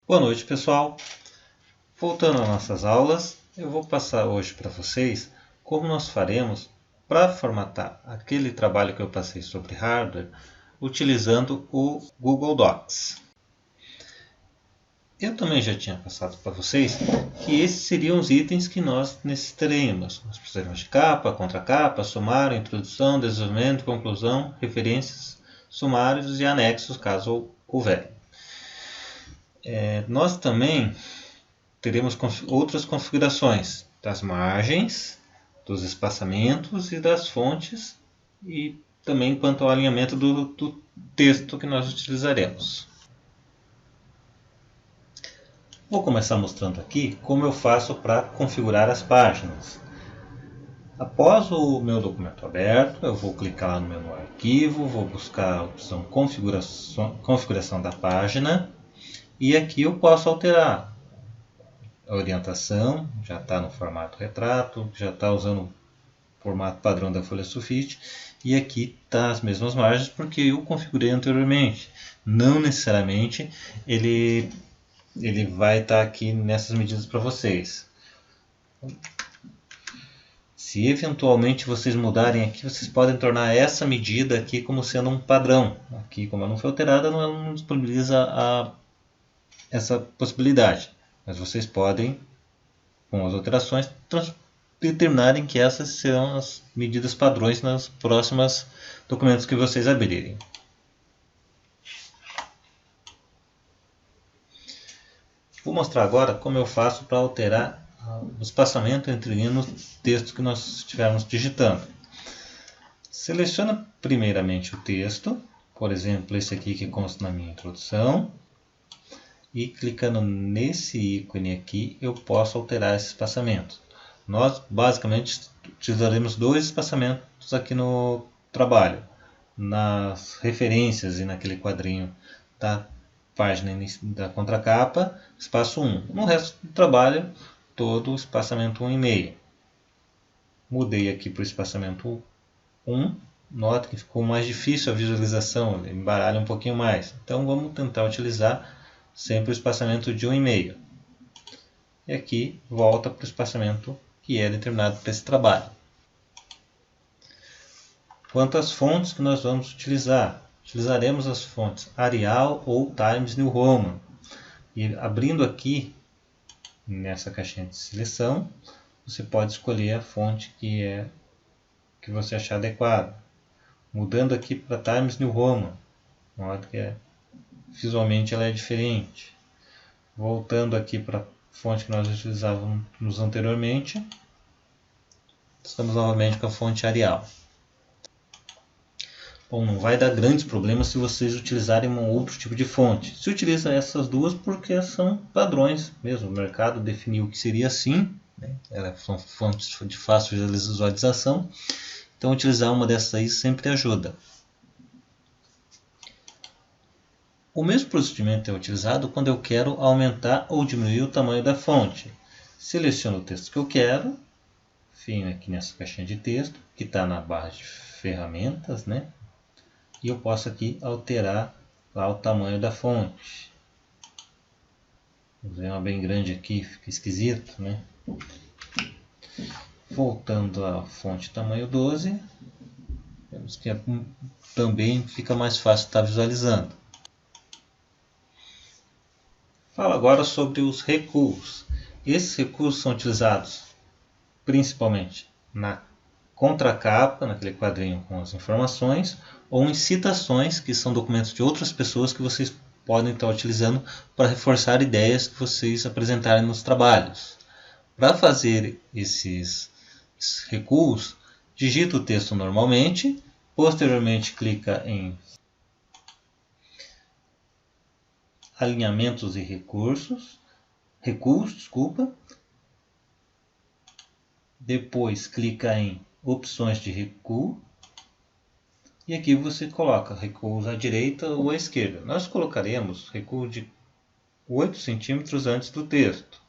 Boa noite, pessoal. Voltando às nossas aulas, eu vou passar hoje para vocês como nós faremos para formatar aquele trabalho que eu passei sobre hardware utilizando o Google Docs. Eu também já tinha passado para vocês que esses seriam os itens que nós necessitaremos. Nós precisaremos de capa, contracapa, sumário, introdução, desenvolvimento, conclusão, referências, sumários e anexos, caso houver. Nós também teremos outras configurações das margens, dos espaçamentos e das fontes, e também quanto ao alinhamento do texto que nós utilizaremos. Vou começar mostrando aqui como eu faço para configurar as páginas. Após o meu documento aberto, eu vou clicar lá no menu Arquivo, vou buscar a opção Configuração da página, e aqui eu posso alterar a orientação, já está no formato retrato, já está usando o formato padrão da folha sulfite, e aqui está as mesmas margens porque eu configurei anteriormente. Não necessariamente ele vai estar aqui nessas medidas para vocês. Se eventualmente vocês mudarem aqui, vocês podem tornar essa medida aqui como sendo um padrão. Aqui, como ela não foi alterada, ela não disponibiliza essa possibilidade. Mas vocês podem, com as alterações, determinarem que essas serão as medidas padrões nas próximas documentos que vocês abrirem. Vou mostrar agora como eu faço para alterar o espaçamento entre linhas no texto que nós estivermos digitando. Seleciona primeiramente o texto, por exemplo, esse aqui que consta na minha introdução. E clicando nesse ícone aqui, eu posso alterar esse espaçamento. Nós basicamente utilizaremos dois espaçamentos aqui no trabalho. Nas referências e naquele quadrinho da página da contracapa, espaço 1. No resto do trabalho, todo o espaçamento 1,5. Mudei aqui para o espaçamento 1. Nota que ficou mais difícil a visualização, ele embaralha um pouquinho mais. Então vamos tentar utilizar sempre o espaçamento de 1,5. E aqui volta para o espaçamento que é determinado para esse trabalho. Quanto às fontes que nós vamos utilizar, utilizaremos as fontes Arial ou Times New Roman. E abrindo aqui nessa caixinha de seleção, você pode escolher a fonte que você achar adequada. Mudando aqui para Times New Roman, nota que visualmente ela é diferente. Voltando aqui para a fonte que nós utilizávamos anteriormente, estamos novamente com a fonte Arial. Bom, não vai dar grandes problemas se vocês utilizarem um outro tipo de fonte. Se utiliza essas duas porque são padrões mesmo. O mercado definiu que seria assim, né? Elas são fontes de fácil visualização. Então utilizar uma dessas aí sempre ajuda. O mesmo procedimento é utilizado quando eu quero aumentar ou diminuir o tamanho da fonte. Seleciono o texto que eu quero, venho aqui nessa caixinha de texto, que está na barra de ferramentas, né? E eu posso aqui alterar lá o tamanho da fonte. Vou fazer uma bem grande aqui, fica esquisito, né? Voltando à fonte tamanho 12, vemos que também fica mais fácil de estar visualizando. Falo agora sobre os recuos. Esses recuos são utilizados principalmente na contracapa, naquele quadrinho com as informações, ou em citações, que são documentos de outras pessoas que vocês podem estar utilizando para reforçar ideias que vocês apresentarem nos trabalhos. Para fazer esses recuos, digita o texto normalmente, posteriormente clica em alinhamentos e recuos, depois clica em opções de recuo, e aqui você coloca recuos à direita ou à esquerda. Nós colocaremos recuo de 8 centímetros antes do texto.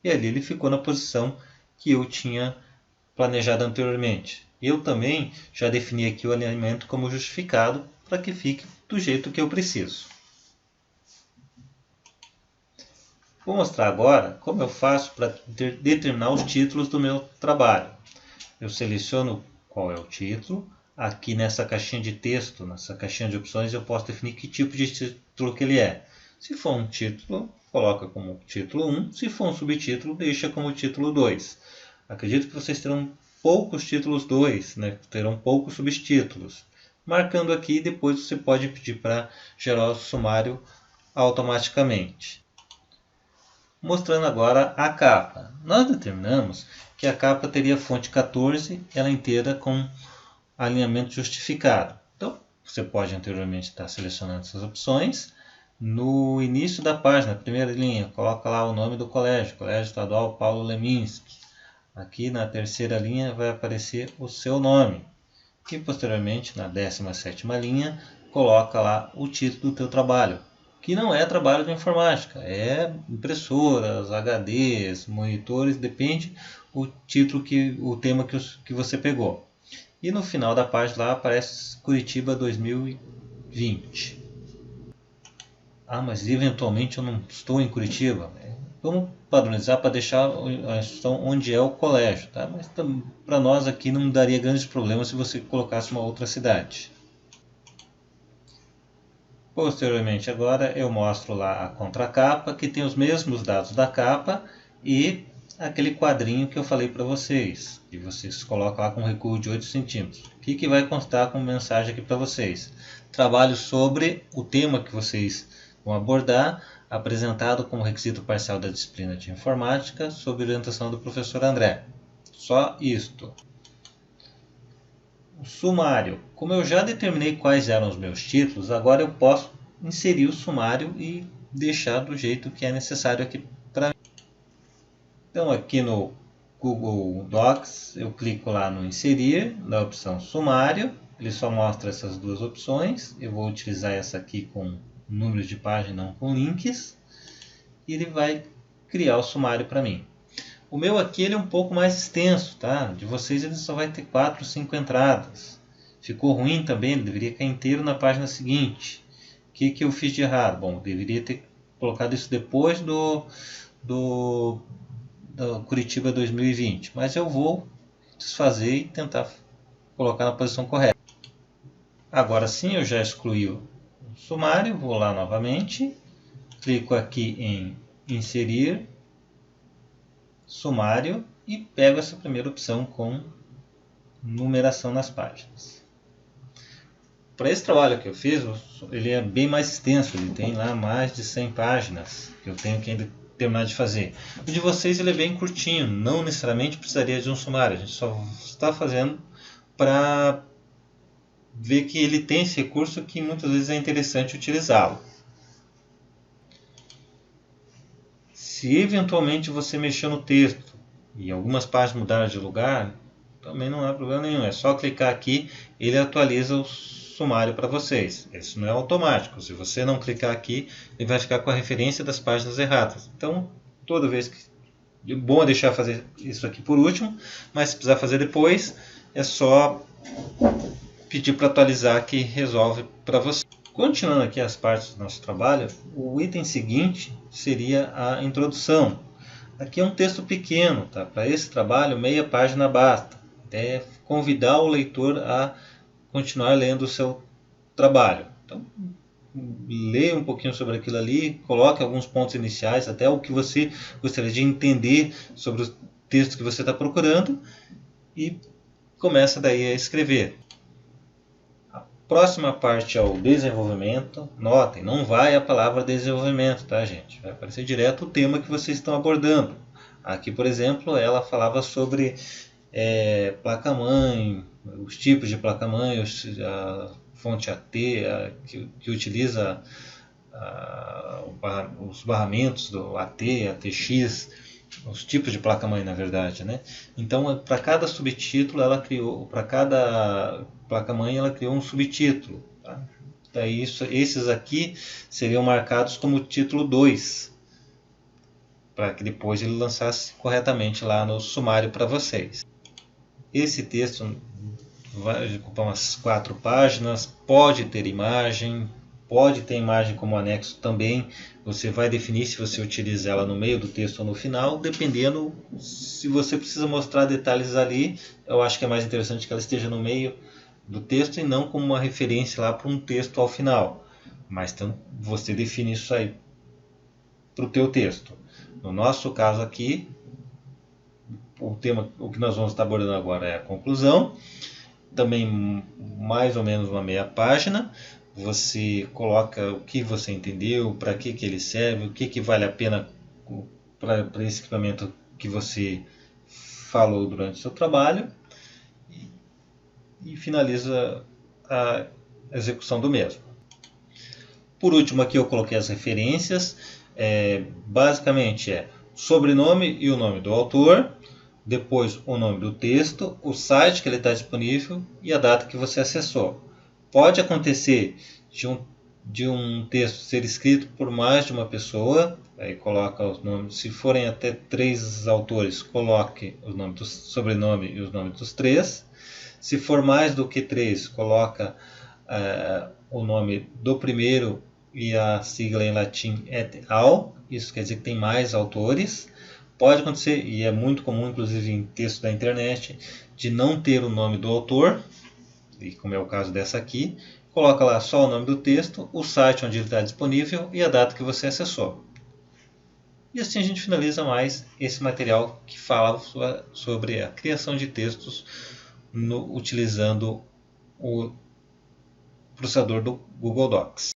E ali ele ficou na posição que eu tinha planejado anteriormente. Eu também já defini aqui o alinhamento como justificado para que fique do jeito que eu preciso. Vou mostrar agora como eu faço para determinar os títulos do meu trabalho. Eu seleciono qual é o título. Aqui nessa caixinha de texto, nessa caixinha de opções, eu posso definir que tipo de título que ele é. Se for um título, coloca como título 1. Se for um subtítulo, deixa como título 2. Acredito que vocês terão poucos títulos 2, né? Terão poucos subtítulos. Marcando aqui, depois você pode pedir para gerar o sumário automaticamente. Mostrando agora a capa. Nós determinamos que a capa teria fonte 14, ela inteira com alinhamento justificado. Então, você pode anteriormente estar selecionando essas opções. No início da página, primeira linha, coloca lá o nome do colégio, Colégio Estadual Paulo Leminski. Aqui na terceira linha vai aparecer o seu nome. E posteriormente, na 17ª linha, coloca lá o título do teu trabalho, que não é trabalho de informática, é impressoras, HDs, monitores, depende o título, o tema que você pegou. E no final da página lá aparece Curitiba 2020. Ah, mas eventualmente eu não estou em Curitiba. Vamos padronizar para deixar a instituição onde é o colégio, tá? Mas para nós aqui não daria grandes problemas se você colocasse uma outra cidade. Posteriormente agora eu mostro lá a contracapa, que tem os mesmos dados da capa e aquele quadrinho que eu falei para vocês, que vocês colocam lá com recuo de 8 centímetros. O que vai constar como mensagem aqui para vocês? Trabalho sobre o tema que vocês vão abordar, apresentado como requisito parcial da disciplina de informática, sob orientação do professor André. Só isto. O sumário. Como eu já determinei quais eram os meus títulos, agora eu posso inserir o sumário e deixar do jeito que é necessário aqui para mim. Então aqui no Google Docs eu clico lá no inserir, na opção sumário, ele só mostra essas duas opções. Eu vou utilizar essa aqui com números de página, não com links, e ele vai criar o sumário para mim. O meu aqui ele é um pouco mais extenso, tá? De vocês ele só vai ter 4 ou 5 entradas. Ficou ruim também, ele deveria cair inteiro na página seguinte. O que eu fiz de errado? Bom, eu deveria ter colocado isso depois do Curitiba 2020. Mas eu vou desfazer e tentar colocar na posição correta. Agora sim, eu já excluí o sumário, vou lá novamente. Clico aqui em inserir sumário e pego essa primeira opção com numeração nas páginas. Para esse trabalho que eu fiz, ele é bem mais extenso, ele tem lá mais de 100 páginas que eu tenho que ainda terminar de fazer. O de vocês ele é bem curtinho, não necessariamente precisaria de um sumário, a gente só está fazendo para ver que ele tem esse recurso que muitas vezes é interessante utilizá-lo. Se eventualmente você mexer no texto e algumas páginas mudaram de lugar, também não há problema nenhum. É só clicar aqui, ele atualiza o sumário para vocês. Isso não é automático. Se você não clicar aqui, ele vai ficar com a referência das páginas erradas. Então, toda vez que... é bom deixar fazer isso aqui por último, mas se precisar fazer depois, é só pedir para atualizar que resolve para você. Continuando aqui as partes do nosso trabalho, o item seguinte seria a introdução. Aqui é um texto pequeno, tá? Para esse trabalho, meia página basta. É convidar o leitor a continuar lendo o seu trabalho. Então, leia um pouquinho sobre aquilo ali, coloque alguns pontos iniciais, até o que você gostaria de entender sobre o texto que você está procurando e começa daí a escrever. Próxima parte é o desenvolvimento. Notem, não vai a palavra desenvolvimento, tá, gente? Vai aparecer direto o tema que vocês estão abordando. Aqui, por exemplo, ela falava sobre placa-mãe, os tipos de placa-mãe, a fonte AT, que utiliza os barramentos do AT, ATX, os tipos de placa-mãe, na verdade, né? Então, para cada subtítulo, ela criou, para cada placa-mãe, ela criou um subtítulo. Tá? Daí, esses aqui seriam marcados como título 2, para que depois ele lançasse corretamente lá no sumário para vocês. Esse texto vai ocupar umas 4 páginas, pode ter imagem como anexo também. Você vai definir se você utiliza ela no meio do texto ou no final, dependendo. Se você precisa mostrar detalhes ali, eu acho que é mais interessante que ela esteja no meio do texto e não como uma referência lá para um texto ao final. Mas então, você define isso aí para o teu texto. No nosso caso aqui, o que nós vamos estar abordando agora é a conclusão. Também mais ou menos uma meia página. Você coloca o que você entendeu, para que ele serve, o que vale a pena para esse equipamento que você falou durante o seu trabalho, e finaliza a execução do mesmo. Por último, aqui eu coloquei as referências. Basicamente é sobrenome e o nome do autor, depois o nome do texto, o site que ele está disponível e a data que você acessou. Pode acontecer de um texto ser escrito por mais de uma pessoa, aí coloca os nomes. Se forem até 3 autores, coloque o nome do sobrenome e os nomes dos 3. Se for mais do que 3, coloca o nome do primeiro e a sigla em latim et al. Isso quer dizer que tem mais autores. Pode acontecer, e é muito comum, inclusive em texto da internet, de não ter o nome do autor, e como é o caso dessa aqui. Coloca lá só o nome do texto, o site onde ele está disponível e a data que você acessou. E assim a gente finaliza mais esse material que fala sobre a criação de textos utilizando o processador do Google Docs.